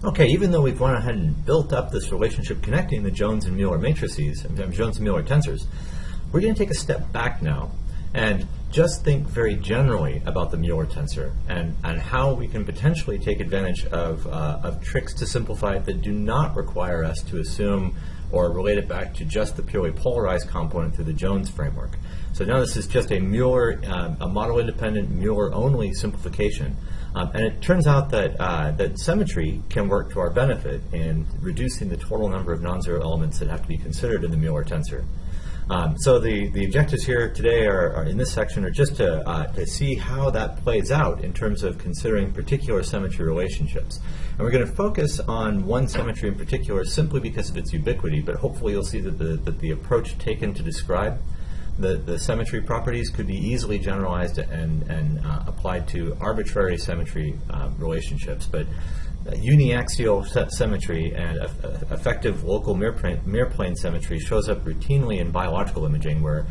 Okay, even though we've gone ahead and built up this relationship connecting the Jones and Mueller matrices, Jones and Mueller tensors, we're going to take a step back now and just think very generally about the Mueller tensor and how we can potentially take advantage of tricks to simplify it that do not require us to assume or relate it back to just the purely polarized component through the Jones framework. So now this is just a Mueller, a model-independent Mueller-only simplification. And it turns out that, that symmetry can work to our benefit in reducing the total number of non-zero elements that have to be considered in the Mueller tensor. So the objectives here today are in this section are just to see how that plays out in terms of considering particular symmetry relationships. And we're going to focus on one symmetry in particular simply because of its ubiquity, but hopefully you'll see that the approach taken to describe the symmetry properties could be easily generalized and applied to arbitrary symmetry relationships. But uniaxial symmetry and effective local mirror plane symmetry shows up routinely in biological imaging where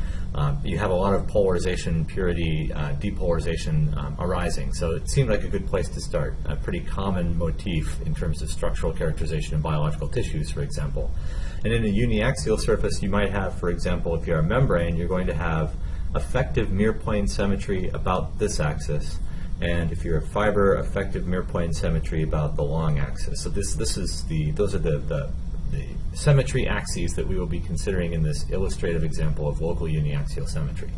you have a lot of polarization, purity, depolarization arising. So it seemed like a good place to start, a pretty common motif in terms of structural characterization in biological tissues, for example. And in a uniaxial surface, you might have, for example, if you're a membrane, you're going to have effective mirror plane symmetry about this axis. And if you're a fiber, effective mirror plane symmetry about the long axis. So those are the symmetry axes that we will be considering in this illustrative example of local uniaxial symmetry.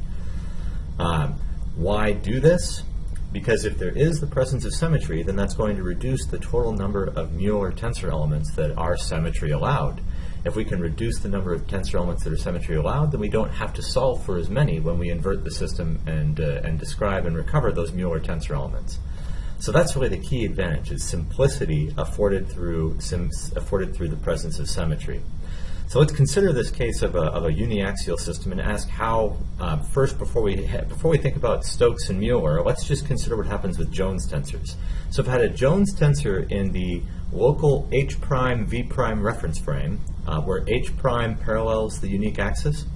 Why do this? Because if there is the presence of symmetry, then that's going to reduce the total number of Mueller tensor elements that are symmetry allowed. If we can reduce the number of tensor elements that are symmetry allowed, then we don't have to solve for as many when we invert the system and describe and recover those Mueller tensor elements. So that's really the key advantage, is simplicity afforded through the presence of symmetry. So let's consider this case of a uniaxial system and ask how, first, before we think about Stokes and Mueller, let's just consider what happens with Jones tensors. So if I had a Jones tensor in the local H prime V prime reference frame, where H prime parallels the unique axis,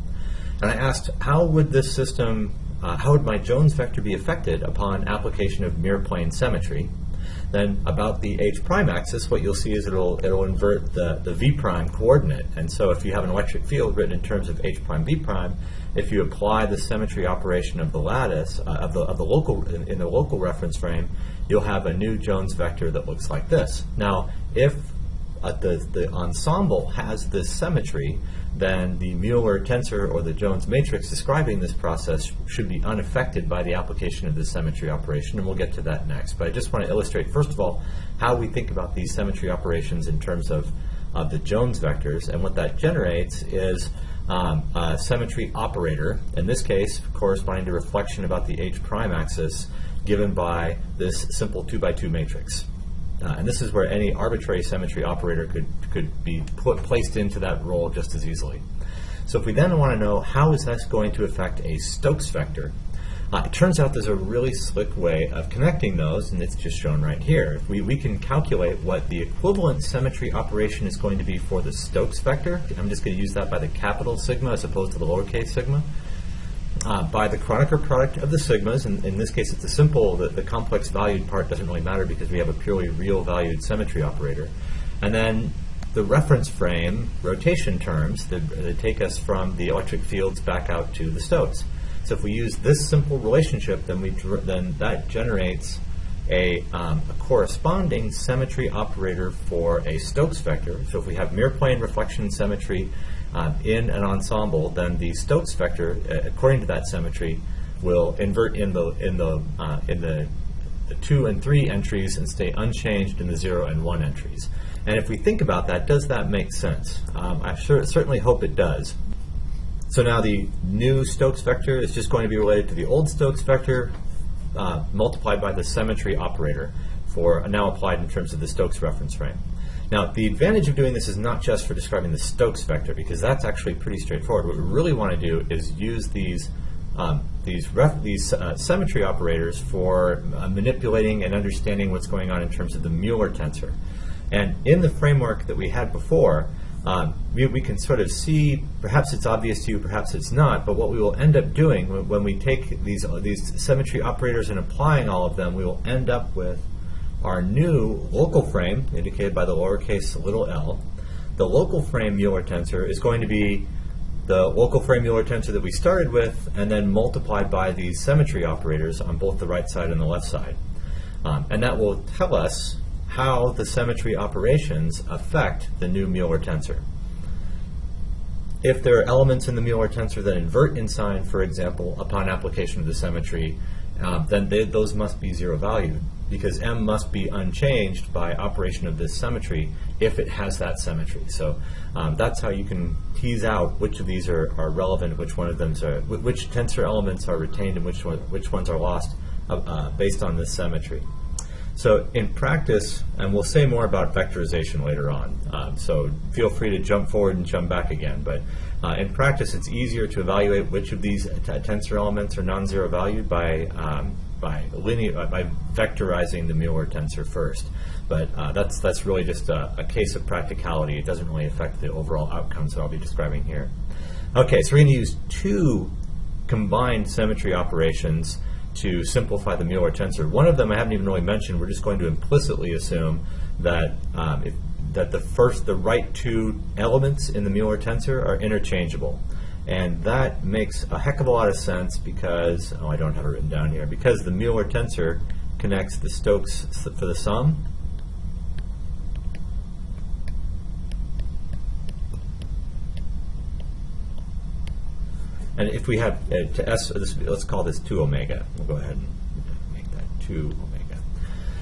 and I asked how would this system, how would my Jones vector be affected upon application of mirror plane symmetry, then about the H prime axis, what you'll see is it'll invert the V prime coordinate. And so if you have an electric field written in terms of H prime V prime, if you apply the symmetry operation of the lattice in the local reference frame, you'll have a new Jones vector that looks like this. Now, if the ensemble has this symmetry, then the Mueller tensor or the Jones matrix describing this process should be unaffected by the application of this symmetry operation, and we'll get to that next. But I just want to illustrate, first of all, how we think about these symmetry operations in terms of the Jones vectors, and what that generates is a symmetry operator, in this case corresponding to reflection about the H prime axis given by this simple 2x2 matrix. And this is where any arbitrary symmetry operator could be placed into that role just as easily. So if we then want to know how is this going to affect a Stokes vector, it turns out there's a really slick way of connecting those, and it's just shown right here. If we can calculate what the equivalent symmetry operation is going to be for the Stokes vector. I'm just going to use that by the capital sigma as opposed to the lowercase sigma. By the Kronecker product of the sigmas, and in this case it's a simple, the complex valued part doesn't really matter because we have a purely real valued symmetry operator. And then the reference frame rotation terms that take us from the electric fields back out to the Stokes. So if we use this simple relationship, then that generates a corresponding symmetry operator for a Stokes vector. So if we have mirror plane reflection symmetry in an ensemble, then the Stokes vector, according to that symmetry, will invert in the 2 and 3 entries and stay unchanged in the 0 and 1 entries. And if we think about that, does that make sense? I certainly hope it does. So now the new Stokes vector is just going to be related to the old Stokes vector multiplied by the symmetry operator, now applied in terms of the Stokes reference frame. Now, the advantage of doing this is not just for describing the Stokes vector, because that's actually pretty straightforward. What we really want to do is use these symmetry operators for manipulating and understanding what's going on in terms of the Mueller tensor. And in the framework that we had before, we can sort of see, perhaps it's obvious to you, perhaps it's not, but what we will end up doing when we take these symmetry operators and applying all of them, we will end up with our new local frame, indicated by the lowercase little l. The local frame Mueller tensor is going to be the local frame Mueller tensor that we started with, and then multiplied by these symmetry operators on both the right side and the left side. And that will tell us how the symmetry operations affect the new Mueller tensor. If there are elements in the Mueller tensor that invert in sign, for example, upon application of the symmetry, then those must be zero valued, because M must be unchanged by operation of this symmetry if it has that symmetry. So that's how you can tease out which of these are relevant, which one of them are, which tensor elements are retained and which ones are lost based on this symmetry. So in practice, and we'll say more about vectorization later on, so feel free to jump forward and jump back again, but in practice it's easier to evaluate which of these tensor elements are non-zero valued by vectorizing the Mueller tensor first. But that's really just a case of practicality. It doesn't really affect the overall outcomes that I'll be describing here. Okay, so we're going to use two combined symmetry operations to simplify the Mueller tensor. One of them I haven't even really mentioned. We're just going to implicitly assume that the right two elements in the Mueller tensor are interchangeable. And that makes a heck of a lot of sense because, I don't have it written down here, because the Mueller tensor connects the Stokes for the sum and if we have to S, let's call this 2 omega. We'll go ahead and make that 2 omega.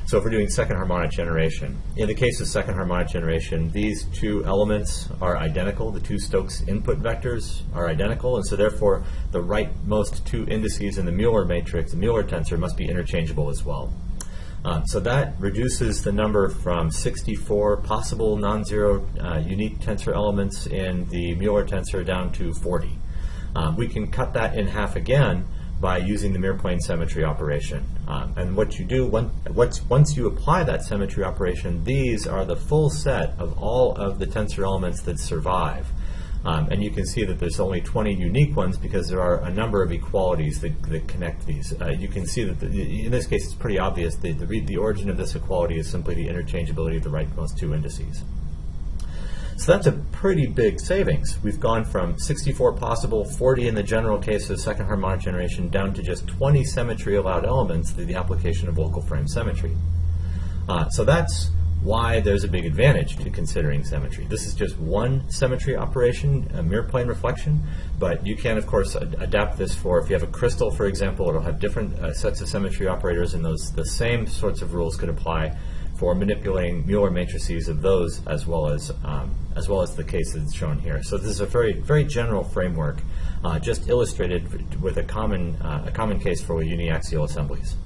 So if we're doing second harmonic generation, in the case of second harmonic generation, these two elements are identical. The two Stokes input vectors are identical, and so therefore the rightmost two indices in the Mueller matrix, the Mueller tensor, must be interchangeable as well. So that reduces the number from 64 possible non-zero unique tensor elements in the Mueller tensor down to 40. We can cut that in half again by using the mirror plane symmetry operation. And what you do, once you apply that symmetry operation, these are the full set of all of the tensor elements that survive. And you can see that there's only 20 unique ones because there are a number of equalities that connect these. You can see that in this case it's pretty obvious. The origin of this equality is simply the interchangeability of the rightmost two indices. So that's a pretty big savings. We've gone from 64 possible, 40 in the general case of second harmonic generation, down to just 20 symmetry allowed elements through the application of local frame symmetry. So that's why there's a big advantage to considering symmetry. This is just one symmetry operation, a mirror plane reflection, but you can, of course, adapt this for, if you have a crystal, for example, it'll have different sets of symmetry operators, and the same sorts of rules could apply for manipulating Mueller matrices of those, as well as the case that's shown here. So this is a very, very general framework, just illustrated with a common case for uniaxial assemblies.